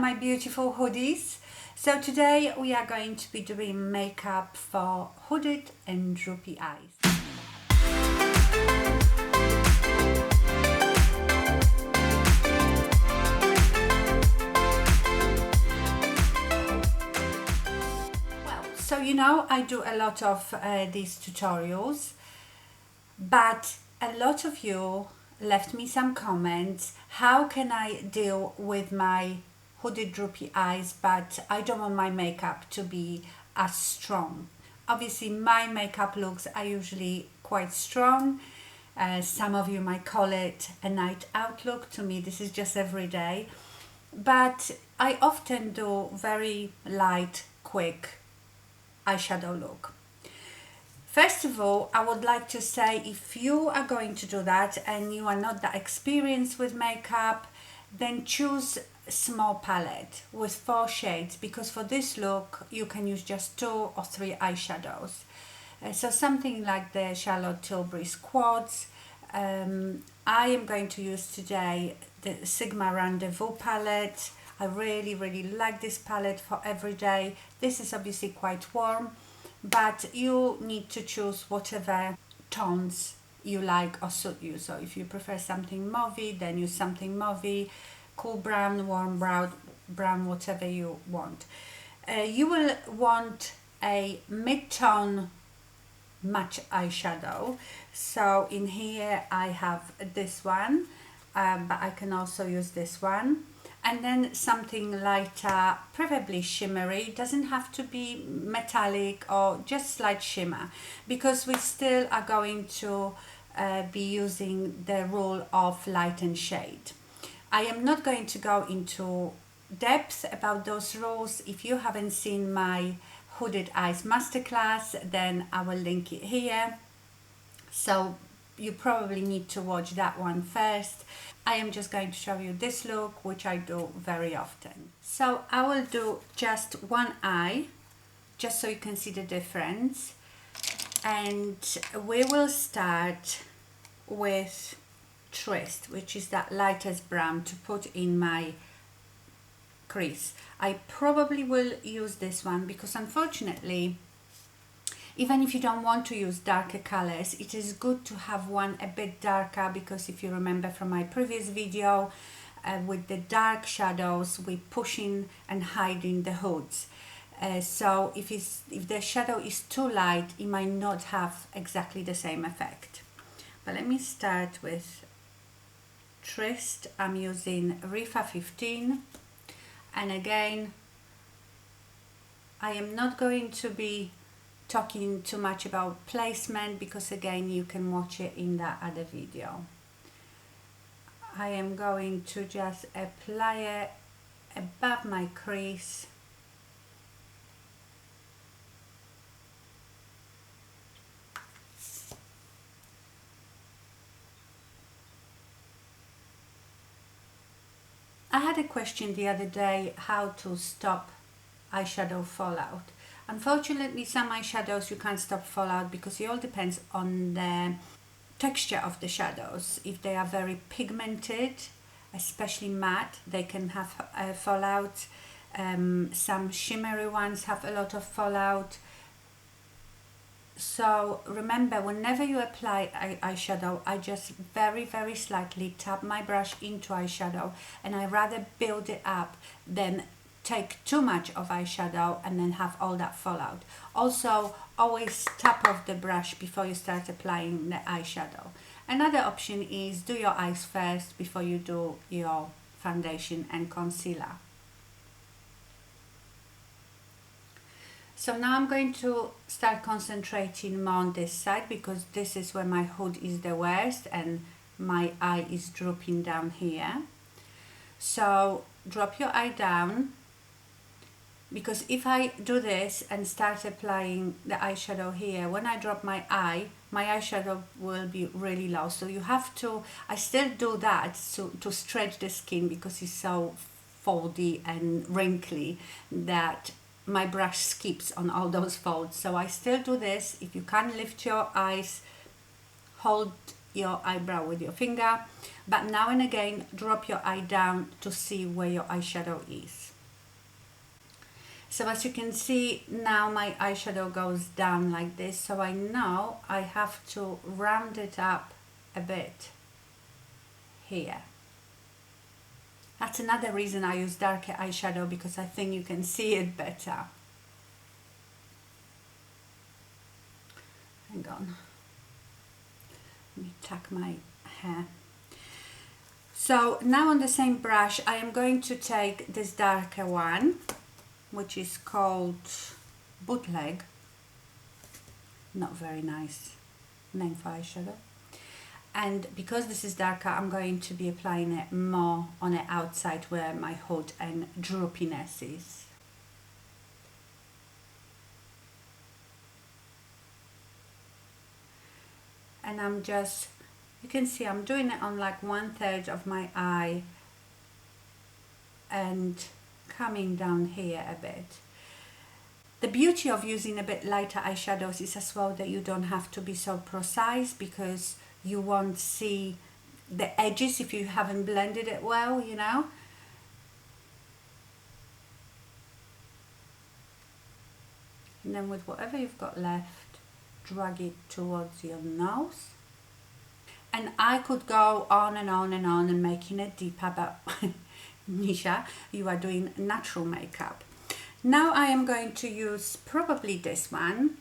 my beautiful hoodies. So today we are going to be doing makeup for hooded and droopy eyes. So you know, I do a lot of these tutorials, but a lot of you left me some comments. How can I deal with my hooded droopy eyes, but I don't want my makeup to be as strong? Obviously my makeup looks are usually quite strong. Some of you might call it a night out look. To me this is just every day, but I often do very light, quick eyeshadow look. First of all, I would like to say, if you are going to do that and you are not that experienced with makeup, then choose a small palette with 4 shades, because for this look you can use just 2 or 3 eyeshadows. So something like the Charlotte Tilbury's Quads. I am going to use today the Sigma Rendezvous palette. I really like this palette for every day. This is obviously quite warm, but you need to choose whatever tones you like or suit you. So if you prefer something mauvey, then use something mauvey, cool brown, warm brown, whatever you want. You will want a mid-tone match eyeshadow. So in here I have this one, but I can also use this one. And then something lighter, preferably shimmery. Doesn't have to be metallic, or just slight shimmer, because we still are going to be using the rule of light and shade. I am not going to go into depth about those rules. If you haven't seen my Hooded Eyes Masterclass, then I will link it here. So you probably need to watch that one first. I am just going to show you this look, which I do very often. So I will do just one eye, just so you can see the difference. And we will start with Tryst, which is that lightest brown, to put in my crease. I probably will use this one because, unfortunately, even if you don't want to use darker colors, it is good to have one a bit darker, because if you remember from my previous video, with the dark shadows we pushing and hiding the hoods. So if the shadow is too light, it might not have exactly the same effect. But let me start with Tryst. I'm using Rephr 15, and again I am not going to be talking too much about placement, because again you can watch it in that other video. I am going to just apply it above my crease. I had a question the other day how to stop eyeshadow fallout. Unfortunately, some eyeshadows you can't stop fallout, because it all depends on the texture of the shadows. If they are very pigmented, especially matte, they can have fallout. Some shimmery ones have a lot of fallout. So remember, whenever you apply eyeshadow, I just very slightly tap my brush into eyeshadow, and I rather build it up than take too much of eyeshadow and then have all that fallout. Also, always tap off the brush before you start applying the eyeshadow. Another option is do your eyes first before you do your foundation and concealer. So now I'm going to start concentrating more on this side, because this is where my hood is the worst and my eye is drooping down here. So drop your eye down, because if I do this and start applying the eyeshadow here, when I drop my eyeshadow will be really low. So you have to, I still do that to stretch the skin, because it's so foldy and wrinkly that my brush skips on all those folds. So I still do this. If you can't lift your eyes, hold your eyebrow with your finger, but now and again drop your eye down to see where your eyeshadow is. So as you can see now, my eyeshadow goes down like this, so I know I have to round it up a bit here. That's another reason I use darker eyeshadow, because I think you can see it better. Hang on, let me tuck my hair. So now on the same brush I am going to take this darker one, which is called Bootleg. Not very nice name for eyeshadow. And because this is darker, I'm going to be applying it more on the outside where my hood and droopiness is. And I'm just, you can see I'm doing it on like 1/3 of my eye and coming down here a bit. The beauty of using a bit lighter eyeshadows is as well that you don't have to be so precise, because you won't see the edges if you haven't blended it well, you know. And then with whatever you've got left, drag it towards your nose. And I could go on and on and on and making it deeper, but Nisha, you are doing natural makeup. Now I am going to use probably this one.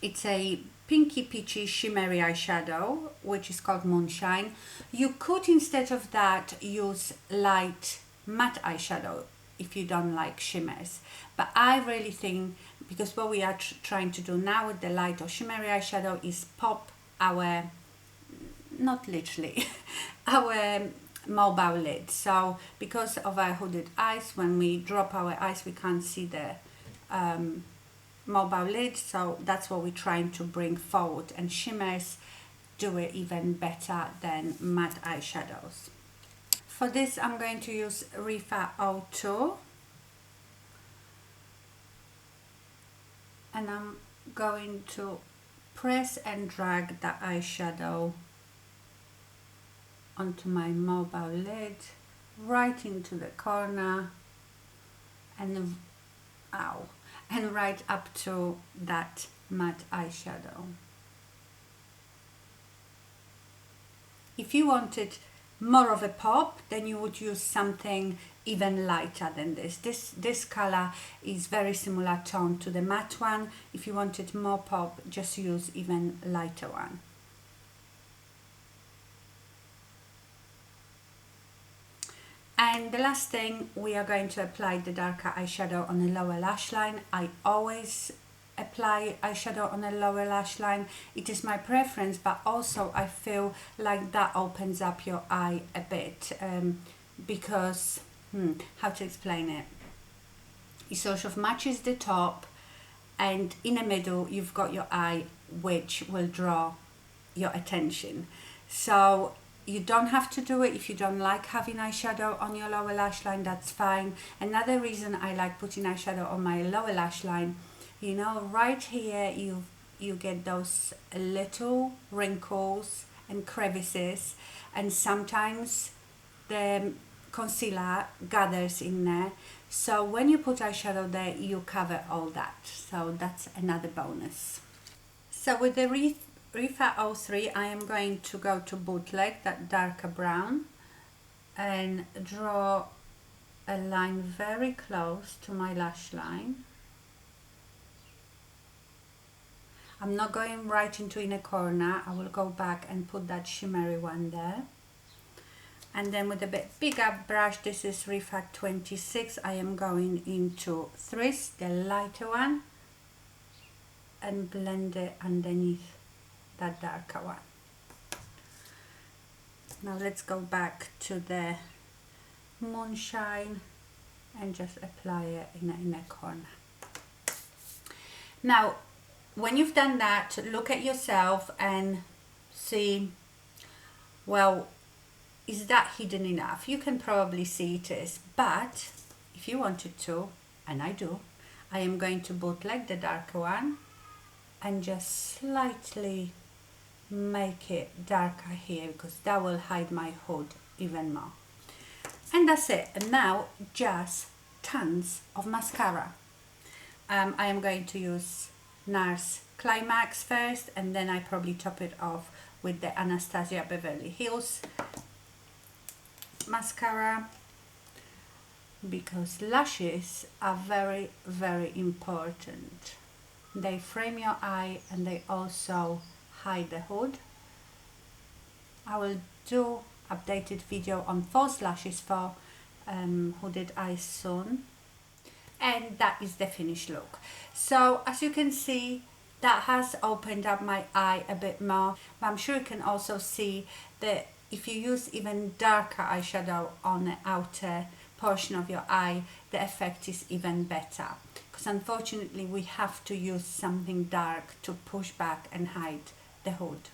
It's a pinky peachy shimmery eyeshadow, which is called Moonshine. You could, instead of that, use light matte eyeshadow if you don't like shimmers. But I really think, because what we are trying to do now with the light or shimmery eyeshadow is pop our, not literally, our mobile lid. So because of our hooded eyes, when we drop our eyes, we can't see the mobile lid, so that's what we're trying to bring forward, and shimmers do it even better than matte eyeshadows. For this I'm going to use Rephr 02, and I'm going to press and drag the eyeshadow onto my mobile lid, right into the corner, and ow, and right up to that matte eyeshadow. If you wanted more of a pop, then you would use something even lighter than this. This color is very similar tone to the matte one. If you wanted more pop, just use even lighter one. And the last thing, we are going to apply the darker eyeshadow on the lower lash line. I always apply eyeshadow on the lower lash line. It is my preference, but also I feel like that opens up your eye a bit, because, how to explain it? It sort of matches the top, and in the middle you've got your eye, which will draw your attention. So you don't have to do it if you don't like having eyeshadow on your lower lash line, that's fine. Another reason I like putting eyeshadow on my lower lash line, you know, right here you get those little wrinkles and crevices, and sometimes the concealer gathers in there. So when you put eyeshadow there, you cover all that. So that's another bonus. So with the Rephr 03, I am going to go to Bootleg, that darker brown, and draw a line very close to my lash line. I'm not going right into inner corner. I will go back and put that shimmery one there. And then with a bit bigger brush, this is Rephr 26, I am going into Thriss, the lighter one, and blend it underneath that darker one. Now let's go back to the Moonshine and just apply it in the inner corner. Now when you've done that, look at yourself and see, well, is that hidden enough? You can probably see it is, but if you wanted to, and I do, I am going to Bootleg the darker one and just slightly make it darker here, because that will hide my hood even more. And that's it. And now just tons of mascara. I am going to use Nars Climax first, and then I probably top it off with the Anastasia Beverly Hills mascara, because lashes are very, very important. They frame your eye and they also hide the hood. I will do updated video on false lashes for hooded eyes soon. And that is the finished look. So as you can see, that has opened up my eye a bit more, but I'm sure you can also see that if you use even darker eyeshadow on the outer portion of your eye, the effect is even better, because unfortunately we have to use something dark to push back and hide the hood.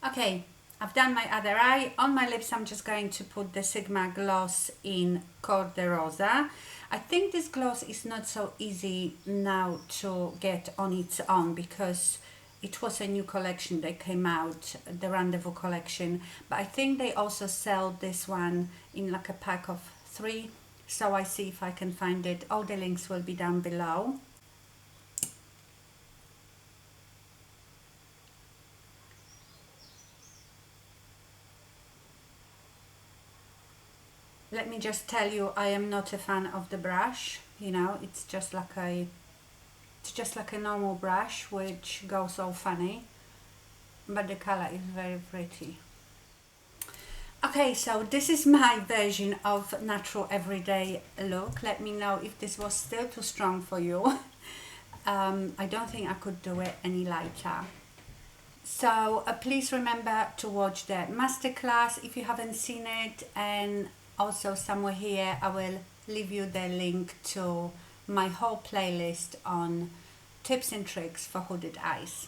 Okay, I've done my other eye. On my lips I'm just going to put the Sigma gloss in Cor de Rosa. I think this gloss is not so easy now to get on its own, because it was a new collection that came out, the Rendezvous collection, but I think they also sell this one in like a pack of 3, so I see if I can find it. All the links will be down below. Let me just tell you, I am not a fan of the brush. You know, it's just like a normal brush which goes all funny, but the color is very pretty. Okay, so this is my version of natural everyday look. Let me know if this was still too strong for you. I don't think I could do it any lighter. So please remember to watch the masterclass if you haven't seen it, and also somewhere here I will leave you the link to my whole playlist on tips and tricks for hooded eyes.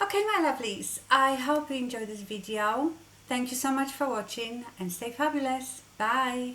Okay, my lovelies, I hope you enjoyed this video. Thank you so much for watching and stay fabulous. Bye.